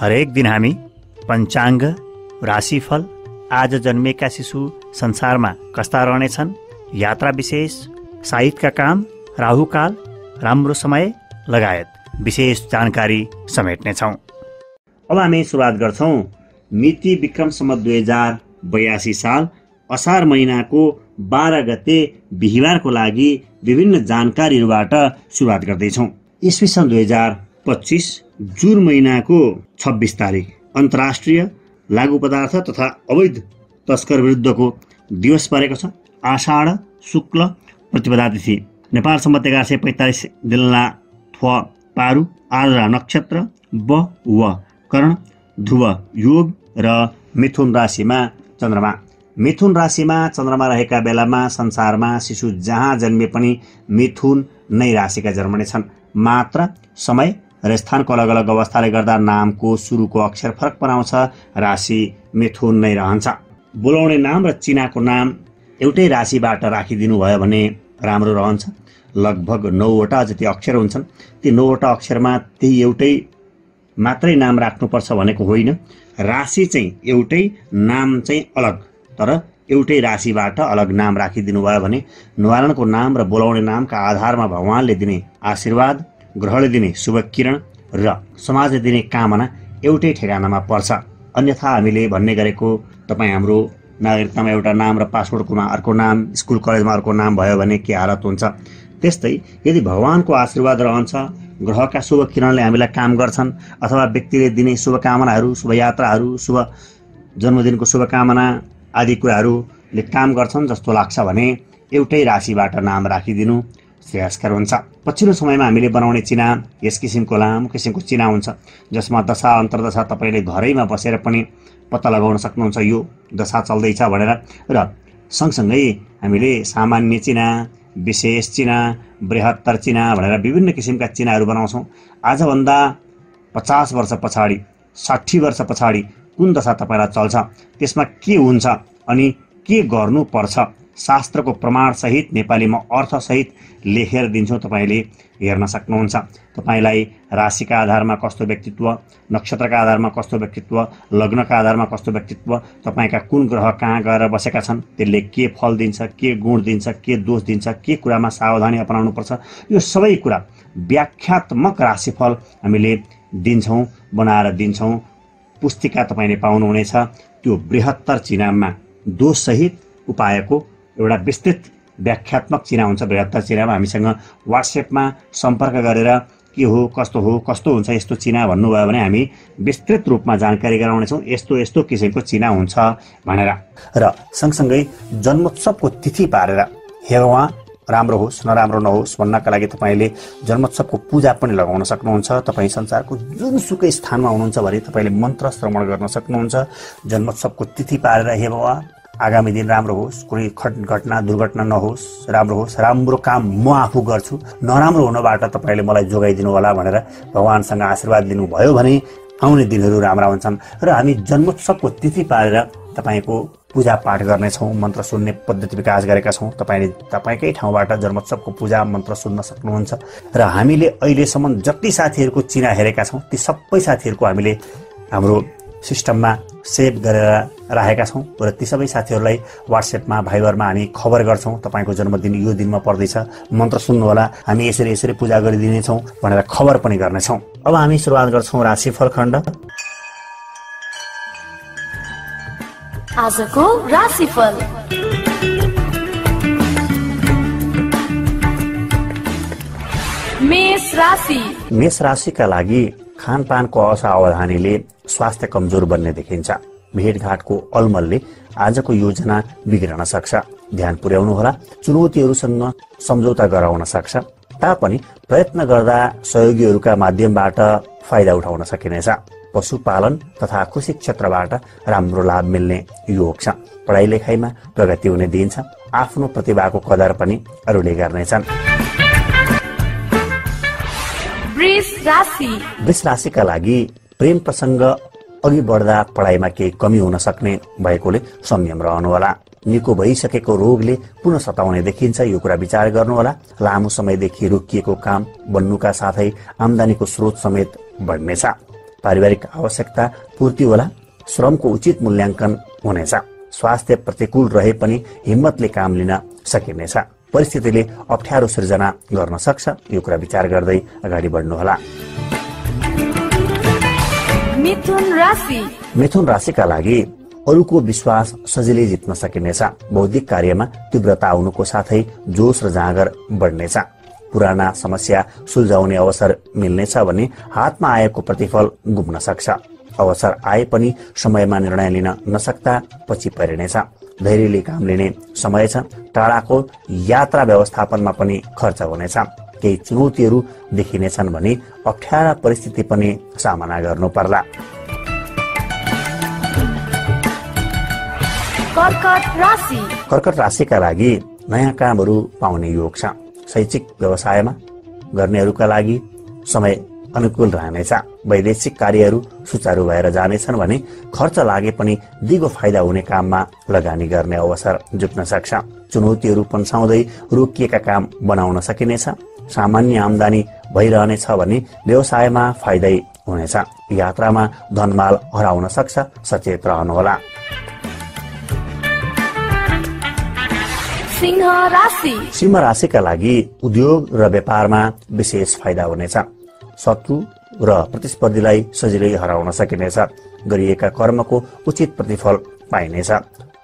हरेक दिन हामी पञ्चाङ्ग, राशिफल, आज जन्मेका शिशु संसारमा कस्ता रहनेछन्, यात्रा विशेष, साहित्यका काम, राहुकाल, राम्रो समय लगायत विशेष जानकारी समेट्नेछौँ। अब हामी सुरुवात गर्छौँ मिति विक्रम सम्वत 2082 साल असार महिनाको 12 गते बिहिबारको लागि विभिन्न जानकारीहरूबाट सुरुवात गर्दैछौँ। ईस्वी सन् 2025 जुन महिनाको 26 तारिक अन्तर्राष्ट्रिय लागु पदार्थ तथा अवैध तस्कर विरुद्धको दिवस परेको छ। आषाढ शुक्ल प्रतिपदा तिथि, नेपाल सम्वत 1145 दिल्ला थ्व पारु, आर्द्रा नक्षत्र, ब व कर्ण, ध्रुव योग र मिथुन राशिमा चन्द्रमा। मिथुन राशिमा चन्द्रमा रहेका बेलामा संसारमा शिशु जहाँ जन्मे पनि मिथुन नै राशिका जन्मने छन्। मात्र समय र स्थानको अलग अलग अवस्थाले गर्दा नामको सुरुको अक्षर फरक बनाउँछ। राशि मिथुन नै रहन्छ। बोलाउने नाम र चिनाको नाम एउटै राशिबाट राखिदिनु भयो भने राम्रो रहन्छ। लगभग 9वटा जति अक्षर हुन्छन्। ती 9वटा अक्षरमा त्यही एउटै मात्रै नाम राख्नुपर्छ भनेको होइन। राशि चाहिँ एउटै, नाम चाहिँ अलग, तर एउटै राशिबाट अलग नाम राखिदिनु भयो भने न्वारानको नाम र बोलाउने नामका आधारमा भगवानले दिने आशीर्वाद, ग्रहले दिने शुभ किरण र समाजले दिने कामना एउटै ठेगानामा पर्छ। अन्यथा हामीले भन्ने गरेको तपाईँ हाम्रो नागरिकतामा एउटा नाम र पासपोर्टकोमा अर्को नाम, स्कुल कलेजमा अर्को नाम भयो भने के हालत हुन्छ। त्यस्तै यदि भगवानको आशीर्वाद रहन्छ, ग्रहका शुभ किरणले हामीलाई काम गर्छन्, अथवा व्यक्तिले दिने शुभकामनाहरू, शुभयात्राहरू, शुभ जन्मदिनको शुभकामना आदि कुराहरूले काम गर्छन् जस्तो लाग्छ भने एउटै राशिबाट नाम राखिदिनु श्रेयस्कर हुन्छ। पछिल्लो समयमा हामीले बनाउने चिना यस किसिमको लामो किसिमको चिना हुन्छ, जसमा दशा अन्तर्दशा तपाईँले घरैमा बसेर पनि पत्ता लगाउन सक्नुहुन्छ यो दशा चल्दैछ भनेर। र सँगसँगै हामीले सामान्य चिना, विशेष चिना, बृहत्तर चिना भनेर विभिन्न किसिमका चिनाहरू बनाउँछौँ। आजभन्दा 50 वर्ष पछाडि, 60 वर्ष पछाडि कुन दशा तपाईँलाई चल्छ, त्यसमा के हुन्छ अनि के गर्नुपर्छ, शास्त्रको प्रमाणसहित नेपालीमा अर्थसहित लेखेर दिन्छौँ। तपाईँले हेर्न सक्नुहुन्छ। तपाईँलाई राशिका आधारमा कस्तो व्यक्तित्व, नक्षत्रका आधारमा कस्तो व्यक्तित्व, लग्नका आधारमा कस्तो व्यक्तित्व, तपाईँका कुन ग्रह कहाँ गएर बसेका छन्, त्यसले के फल दिन्छ, के गुण दिन्छ, के दोष दिन्छ, के कुरामा सावधानी अपनाउनुपर्छ, यो सबै कुरा व्याख्यात्मक राशिफल हामीले दिन्छौँ, बनाएर दिन्छौँ। पुस्तिका तपाईँले पाउनुहुनेछ। त्यो बृहत्तर चिनामा दोषसहित उपायको एउटा विस्तृत व्याख्यात्मक चिना हुन्छ। बृहत्तर चिनामा हामीसँग वाट्सएपमा सम्पर्क गरेर के हो, कस्तो हुन्छ यस्तो चिना भन्नुभयो भने हामी विस्तृत रूपमा जानकारी गराउनेछौँ, यस्तो यस्तो किसिमको चिना हुन्छ भनेर। र सँगसँगै जन्मोत्सवको तिथि पारेर हेरौँ राम्रो होस् नराम्रो नहोस् भन्नका लागि तपाईँले जन्मोत्सवको पूजा पनि लगाउन सक्नुहुन्छ। तपाईँ संसारको जुनसुकै स्थानमा हुनुहुन्छ भने तपाईँले मन्त्र श्रवण गर्न सक्नुहुन्छ। जन्मोत्सवको तिथि पारेर हेरौँ आगामी दिन राम्रो होस्, कुनै घटना दुर्घटना नहोस्, राम्रो होस्, राम्रो काम म आफू गर्छु, नराम्रो हुनबाट तपाईँले मलाई जोगाइदिनु होला भनेर भगवानसँग आशीर्वाद लिनुभयो भने आउने दिनहरू राम्रा हुन्छन्। र हामी जन्मोत्सवको तिथि पारेर तपाईँको पूजा पाठ गर्नेछौँ, मन्त्र सुन्ने पद्धति विकास गरेका छौँ। तपाईँले तपाईँकै ठाउँबाट जन्मोत्सवको पूजा मन्त्र सुन्न सक्नुहुन्छ। र हामीले अहिलेसम्म जति साथीहरूको चिना हेरेका छौँ ती सबै साथीहरूको हामीले हाम्रो सिस्टममा सेभ गरेर राखेका छौँ र ती सबै साथीहरूलाई वाट्सएपमा, भाइबरमा हामी खबर गर्छौँ तपाईँको जन्मदिन यो दिनमा पर्दैछ, मन्त्र सुन्नुहोला, हामी यसरी यसरी पूजा गरिदिनेछौँ भनेर खबर पनि गर्नेछौँ। अब हामी सुरुवात गर्छौँ राशिफल खण्ड। आजको राशिफल। मेष राशि। मेष राशिका लागि खानपानको असावधानीले स्वास्थ्य कमजोर बन्ने देखिन्छ। भेटघाटको अलमलले आजको योजना बिग्रन सक्छ, ध्यान पुर्याउनुहोला। चुनौतीहरूसँग सम्झौता गराउन सक्छ तापनि प्रयत्न गर्दा सहयोगीहरूका माध्यमबाट फाइदा उठाउन सकिनेछ। पशुपालन तथा कृषि क्षेत्रबाट राम्रो लाभ मिल्ने योग छ। पढाइ लेखाइमा प्रगति हुने दिन छ। आफ्नो प्रतिभाको कदर पनि अरूले गर्नेछन्। वृष राशिका लागि प्रेम प्रसंग अघि बढ्दा पढाइमा केही कमी हुन सक्ने भएकोले संयम रहनुहोला। निको भइसकेको रोगले पुनः सताउने देखिन्छ, यो कुरा विचार गर्नुहोला। लामो समयदेखि रोकिएको काम बन्नुका साथै आम्दानीको स्रोत समेत बढ्नेछ। पारिवारिक आवश्यकता पूर्ति होला, श्रमको उचित मूल्याङ्कन हुनेछ, स्वास्थ्य प्रतिकूल रहे पनि हिम्मतले काम लिन सकिनेछ, परिस्थितिले अप्ठ्यारो सृजना गर्न सक्छ। यो कुरा विचार गर्दै अगाडि बढ्नुहोला। मिथुन राशिका लागि अरूको विश्वास सजिलै जित्न सकिनेछ। बौद्धिक कार्यमा तीव्रता आउनुको साथै जोश र जाँगर बढ्नेछ। पुराना समस्या सुल्झाउने अवसर मिल्नेछ भने हातमा आएको प्रतिफल गुम्न सक्छ। अवसर आए पनि समयमा निर्णय लिन नसक्दा पछि परिनेछ। धैर्यले काम लिने समय छ। टाढाको यात्रा व्यवस्थापनमा पनि खर्च हुनेछ। केही चुनौतीहरू देखिनेछन् भने अप्ठ्यारा परिस्थिति पनि सामना गर्नु पर्ला। कर्कट राशिका लागि नयाँ कामहरू पाउने योग छ। शैक्षिक व्यवसायमा गर्नेहरूका लागि समय अनुकूल रहनेछ। वैदेशिक कार्यहरू सुचारू भएर जानेछन् भने खर्च लागे पनि दिगो फाइदा हुने काममा लगानी गर्ने अवसर जुट्न सक्छ। चुनौतीहरू पन्साउँदै रोकिएका काम बनाउन सकिनेछ। सामान्य आम्दानी भइरहनेछ भने व्यवसायमा फाइदै हुनेछ। यात्रामा धनमाल हराउन सक्छ, सचेत रहनुहोला। सिंह राशिका लागि उद्योग र व्यापारमा विशेष फाइदा हुनेछ। शत्रु र प्रतिस्पर्धीलाई सजिलै हराउन सकिनेछ। गरिएका कर्मको उचित प्रतिफल पाइनेछ।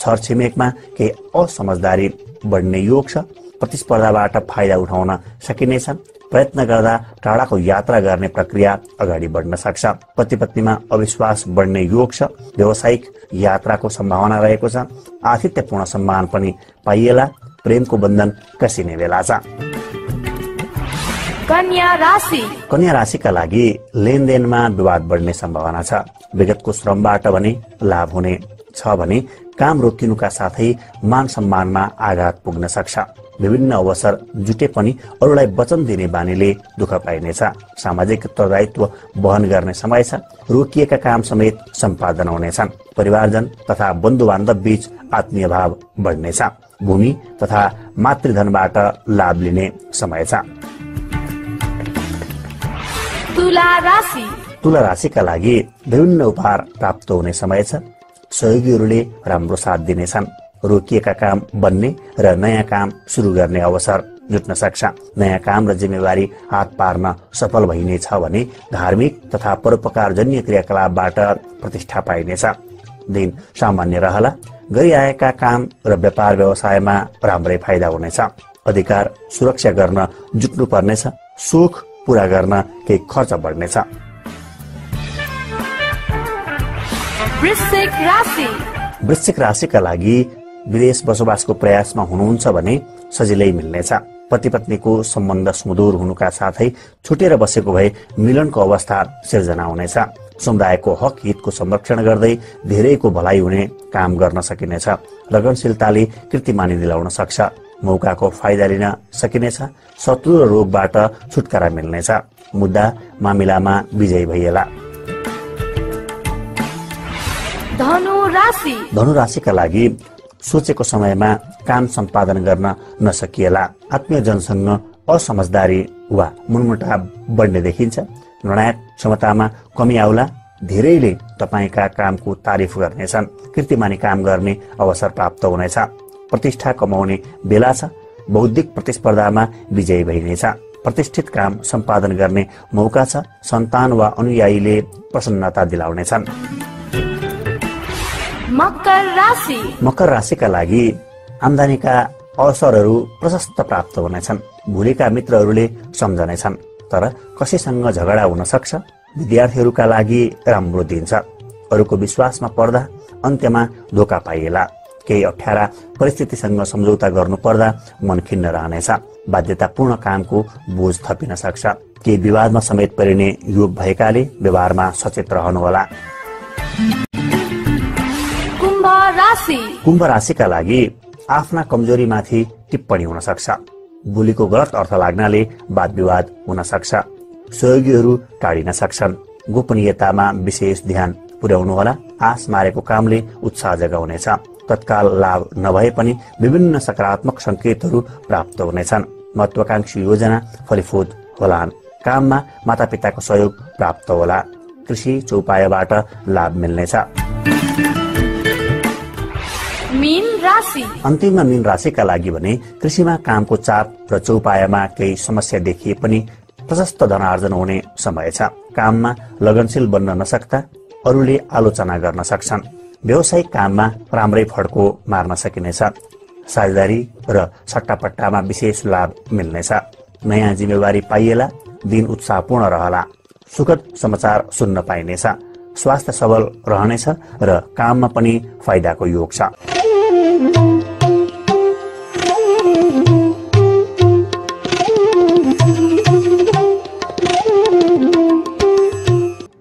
छरछिमेकमा केही असमझदारी बढ्ने योग छ। प्रतिस्पर्धाबाट फाइदा उठाउन सकिनेछ। प्रयत्न गर्दा टाढाको यात्रा गर्ने प्रक्रिया अगाडि बढ्न सक्छ। पति पत्नीमा अविश्वास बढ्ने योग छ। व्यावसायिक यात्राको सम्भावना रहेको छ। आतिथ्यपूर्ण सम्मान पनि पाइएला। प्रेमको बन्धन कसिने बेला छ। कन्या राशिका लागि लेनदेनमा विवाद बढ्ने सम्भावना छ। विगतको श्रमबाट भने लाभ हुने छ भने काम रोकिनुका साथै मान सम्मानमा आघात पुग्न सक्छ। विभिन्न अवसर जुटे पनि अरूलाई वचन दिने बानीले दुःख पाइनेछ। सामाजिक उत्तरदायित्व वहन गर्ने समय छ। रोकिएका काम समेत सम्पादन हुनेछन्। परिवारजन तथा बन्धु बान्धव बीच आत्मीय भाव बढ्नेछ। भूमि तथा मातृधनबाट लाभ लिने समय छ। तुला राशिका लागि विभिन्न उपहार प्राप्त हुने समय छ। सहयोगीहरूले राम्रो साथ दिनेछन्। रोकिएका काम बन्ने र नयाँ काम सुरु गर्ने अवसर जुट्न सक्छ। नयाँ काम र जिम्मेवारी हात पार्न सफल भइनेछ भने धार्मिक तथा परोपकारजन्य क्रियाकलापबाट प्रतिष्ठा पाइनेछ। दिन सामान्य रहला। गरिआएका काम र व्यापार व्यवसायमा राम्रै फाइदा हुनेछ। अधिकार सुरक्षा गर्न जुट्नु पर्नेछ। सोख पूरा गर्न केही खर्च बढ्नेछ। वृश्चिक राशिका लागि विदेश बसोबासको प्रयासमा हुनुहुन्छ भने सजिलै मिल्नेछ। पति पत्नीको सम्बन्ध सुमधुर हुनुका साथै छुटेर बसेको भए मिलनको अवस्था सिर्जना हुनेछ। समुदायको हक हितको संरक्षण गर्दै धेरैको भलाइ हुने काम गर्न सकिनेछ। लगनशीलताले कीर्तिमानी दिलाउन सक्छ। मौकाको फाइदा लिन सकिनेछ। शत्रु र रोगबाट छुटकारा मिल्नेछ। मुद्दा मामिलामा विजयी भइएला। धनु राशिका लागि सोचेको समयमा काम सम्पादन गर्न नसकिएला। आत्मीय जनसँग असमझदारी वा मनमुटाव बढ्ने देखिन्छ। निर्णायक क्षमतामा कमी आउला। धेरैले तपाईका कामको तारिफ गर्नेछन्। कीर्तिमानी काम गर्ने अवसर प्राप्त हुनेछ। प्रतिष्ठा कमाउने बेला छ। बौद्धिक प्रतिस्पर्धामा विजयी भइनेछ। प्रतिष्ठित काम सम्पादन गर्ने मौका छ। सन्तान वा अनुयायीले प्रसन्नता दिलाउनेछन्। मकर राशिका लागि आम्दानीका अवसरहरू प्रशस्त प्राप्त हुनेछन्। भुलेका मित्रहरूले सम्झनेछन् तर कसैसँग झगडा हुन सक्छ। विद्यार्थीहरूका लागि राम्रो दिन छ। अरूको विश्वासमा पर्दा अन्त्यमा धोका पाइएला। केही अप्ठ्यारा परिस्थितिसँग सम्झौता गर्नु पर्दा मन खिन्न रहनेछ। बाध्यतापूर्ण कामको बोझ थपिन सक्छ। केही विवादमा समेत परिने योग भएकाले व्यवहारमा सचेत रहनुहोला। कुम्भ राशिका लागि आफ्ना कमजोरीमाथि टिप्पणी हुन सक्छ। बोलीको गलत अर्थ लाग्नाले वाद विवाद हुन सक्छ। सहयोगीहरू टाढिन सक्छन्। गोपनीयतामा विशेष ध्यान पुर्याउनुहोला। आश मारेको कामले उत्साह जगाउनेछ। तत्काल लाभ नभए पनि विभिन्न सकारात्मक संकेतहरू प्राप्त हुनेछन्। महत्वाकांक्षी योजना फलीभूत होलान्। काममा मातापिताको सहयोग प्राप्त होला। कृषि चौपायबाट लाभ मिल्नेछ। मीन राशि। अन्तिममा मीन राशिका लागि भने कृषिमा कामको चाप र चौपायमा केही समस्या देखिए पनि प्रशस्त धनार्जन हुने समय छ। काममा लगनशील बन्न नसक्दा अरूले आलोचना गर्न सक्छन्। व्यावसायिक काममा राम्रै फड्को मार्न सकिनेछ। साझेदारी र सट्टापट्टामा विशेष लाभ मिल्नेछ। नयाँ जिम्मेवारी पाइएला, दिन उत्साहपूर्ण रहला। सुखद समाचार सुन्न पाइनेछ। स्वास्थ्य सबल रहनेछ र काममा पनि फाइदाको योग छ।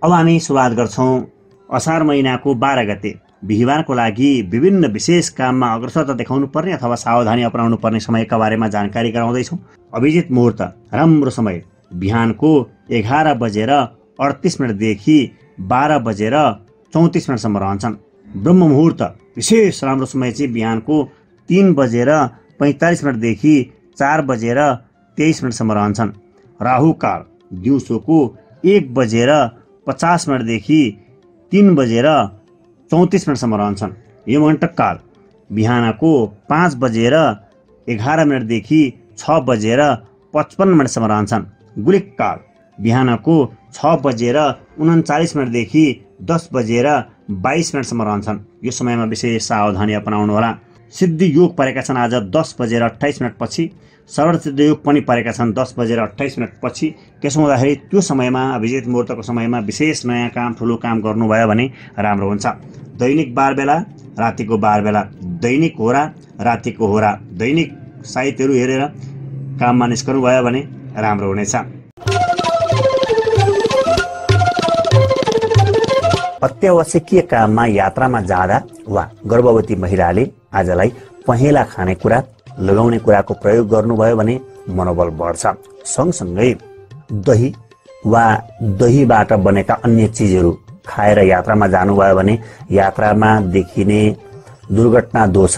अब हामी सुरुवात गर्छौं असार महिनाको 12 गते बिहिबारको लागि विभिन्न विशेष काममा अग्रसरता देखाउनु पर्ने अथवा सावधानी अपनाउनु पर्ने समयका बारेमा जानकारी गराउँदैछौँ। अभिजित मुहुर्त राम्रो समय बिहानको 11 बजेर 38 मिनटदेखि 12 बजेर 34 मिनटसम्म रहन्छन्। ब्रह्म मुहुर्त विशेष राम्रो समय चाहिँ बिहानको 3 बजेर 45 मिनटदेखि 4 बजेर 23 मिनटसम्म रहन्छन्। राहु काल दिउँसोको 1 बजेर 50 मिनटदेखि 3 बजेर 34 मिनटसम्म रहन्छन्। यमघण्टक काल बिहानको 5 बजेर 11 मिनटदेखि 6 बजेर 55 मिनटसम्म रहन्छन्। गुलिक काल बिहानको 6 बजेर 39 मिनटदेखि 10 बजेर 22 मिनटसम्म रहन्छन्। यो समयमा विशेष सावधानी अपनाउनु होला। सिद्धि योग परेका छन् आज 10 बजेर 28 मिनट पछि। सर्व सिद्ध योग पनि परेका छन् 10 बजेर 28 मिनट पछि। त्यसो हुँदाखेरि त्यो समयमा अभिजित मुहुर्तको समयमा विशेष नयाँ काम ठुलो काम गर्नुभयो भने राम्रो हुन्छ। दैनिक बार बेला रातिको बार बेला, दैनिक होरा रातिको होरा, दैनिक साहित्यहरू हेरेर काममा निस्कनु भयो भने राम्रो हुनेछ। अत्यावश्यकीय काममा यात्रामा जाँदा वा गर्भवती महिलाले आजलाई पहेँला खानेकुरा लगाउने कुराको प्रयोग गर्नुभयो भने मनोबल बढ्छ। सँगसँगै दही वा दहीबाट बनेका अन्य चिजहरू खाएर यात्रामा जानुभयो भने यात्रामा देखिने दुर्घटना दोष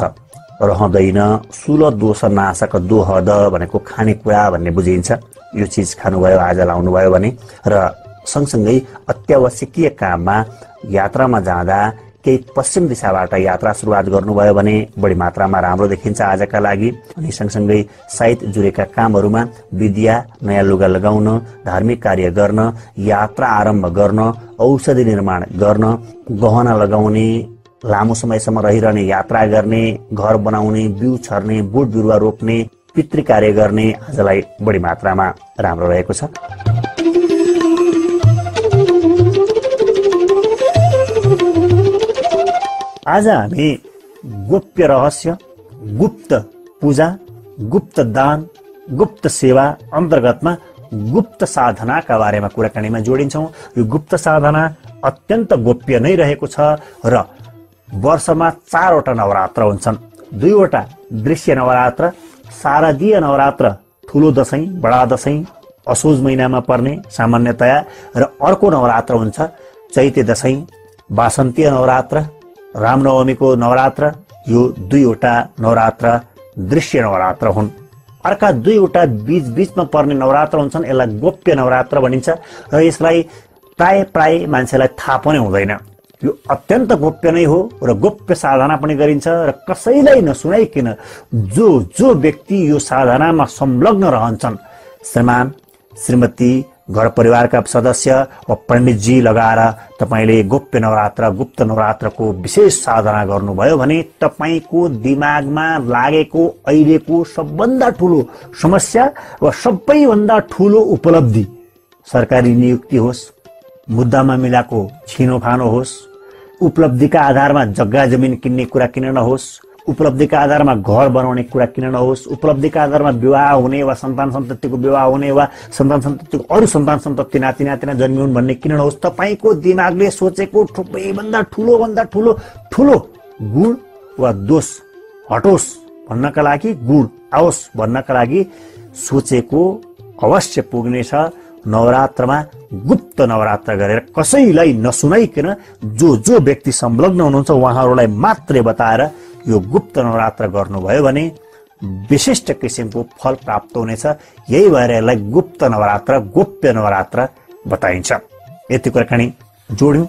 रहँदैन। सुल दोष नाशक दोहद भनेको खानेकुरा भन्ने बुझिन्छ। यो चिज खानुभयो आज लाउनुभयो भने। र सँगसँगै अत्यावश्यकीय काममा यात्रामा जाँदा केही पश्चिम दिशाबाट यात्रा सुरुवात गर्नुभयो भने बढी मात्रामा राम्रो देखिन्छ आजका लागि। अनि सँगसँगै साहित्य जुरेका कामहरूमा विद्या, नयाँ लुगा लगाउन, धार्मिक कार्य गर्न, यात्रा आरम्भ गर्न, औषधि निर्माण गर्न, गहना लगाउने, लामो समयसम्म रहिरहने यात्रा गर्ने, घर बनाउने, बिउ छर्ने, बोट बिरुवा रोप्ने, पितृ कार्य गर्ने आजलाई बढी मात्रामा राम्रो रहेको छ। आज हामी गोप्य रहस्य, गुप्त पूजा, गुप्त दान, गुप्त सेवा अन्तर्गतमा गुप्त साधनाका बारेमा कुराकानीमा जोडिन्छौँ। यो गुप्त साधना अत्यन्त गोप्य नै रहेको छ र वर्षमा 4 वटा नवरात्र हुन्छन्। 2 वटा दृश्य नवरात्र, शारदीय नवरात्र, ठुलो दशैं, बडा दशैं असोज महिनामा पर्ने सामान्यतया, र अर्को नवरात्र हुन्छ चैते दशैं, वासन्तीय नवरात्र, रामनवमीको नवरात्र। यो 2 वटा नवरात्र दृश्य नवरात्र हुन्। अर्का 2 वटा बीचमा पर्ने नवरात्र हुन्छन्। यसलाई गोप्य नवरात्र भनिन्छ र यसलाई प्राय मान्छेलाई थाहा पनि हुँदैन। यो अत्यन्त गोप्य नै हो र गोप्य साधना पनि गरिन्छ र कसैलाई नसुनाइकन जो व्यक्ति यो साधनामा संलग्न रहन्छन्, श्रीमान, श्रीमती, घर परिवारका सदस्य वा पण्डितजी लगाएर तपाईले गोप्य नवरात्र, गुप्त नवरात्रको विशेष साधना गर्नुभयो भने तपाईको दिमागमा लागेको अहिलेको सबभन्दा ठुलो समस्या वा सबैभन्दा ठुलो उपलब्धि, सरकारी नियुक्ति होस्, मुद्दामा मिलाको छिनोफानो होस्, उपलब्धिका आधारमा जग्गा जमिन किन्ने कुरा किन नहोस्, उपलब्धिका आधारमा घर बनाउने कुरा किन नहोस्, उपलब्धिका आधारमा विवाह हुने वा सन्तान सन्ततिको विवाह हुने वा सन्तान सन्ततिको अरू सन्तान सन्तति नाति नातिना जन्मिउन् भन्ने किन नहोस्, तपाईको दिमागले सोचेको सबैभन्दा ठुलो गुण वा दोष हटोस् भन्नका लागि, गुण आओस् भन्नका लागि सोचेको अवश्य पुग्नेछ। नवरात्रमा गुप्त नवरात्र गरेर कसैलाई नसुनाइकन जो व्यक्ति संलग्न हुनुहुन्छ उहाँहरूलाई मात्रै बताएर यो गुप्त नवरात्र गर्नुभयो भने विशिष्ट किसिमको फल प्राप्त हुनेछ। यही भएर यसलाई गुप्त नवरात्र, गोप्य नवरात्र बताइन्छ। यति कुराकानी जोड्यौं।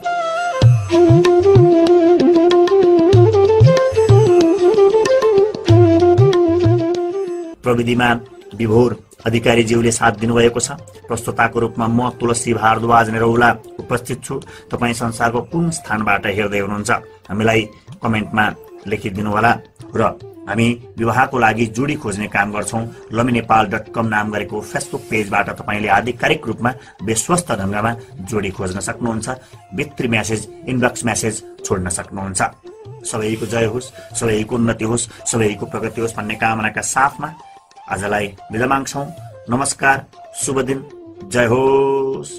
प्रविधिमा विभोर अधिकारीज्यूले साथ दिनुभएको छ। प्रस्तुताको रूपमा म तुलसी भारद्वाज निरौला उपस्थित छु। तपाईँ संसारको कुन स्थानबाट हेर्दै हुनुहुन्छ हामीलाई कमेन्टमा लेखिदिनुहोला र हामी विवाहको लागि जोडी खोज्ने काम गर्छौं। lumiNepal.com नाम गरेको फेसबुक पेजबाट तपाईले आधिकारिक रूपमा विश्वस्त ढंगमा जोडी खोज्न सक्नुहुन्छ। भित्री म्यासेज इनबक्स म्यासेज छोड्न सक्नुहुन्छ। सबैको जय होस्, सबैको उन्नति होस्, सबैको प्रगति होस् भन्ने कामनाका साथमा आजलाई बिदा माग्छौं। नमस्कार, शुभ दिन, जय होस्।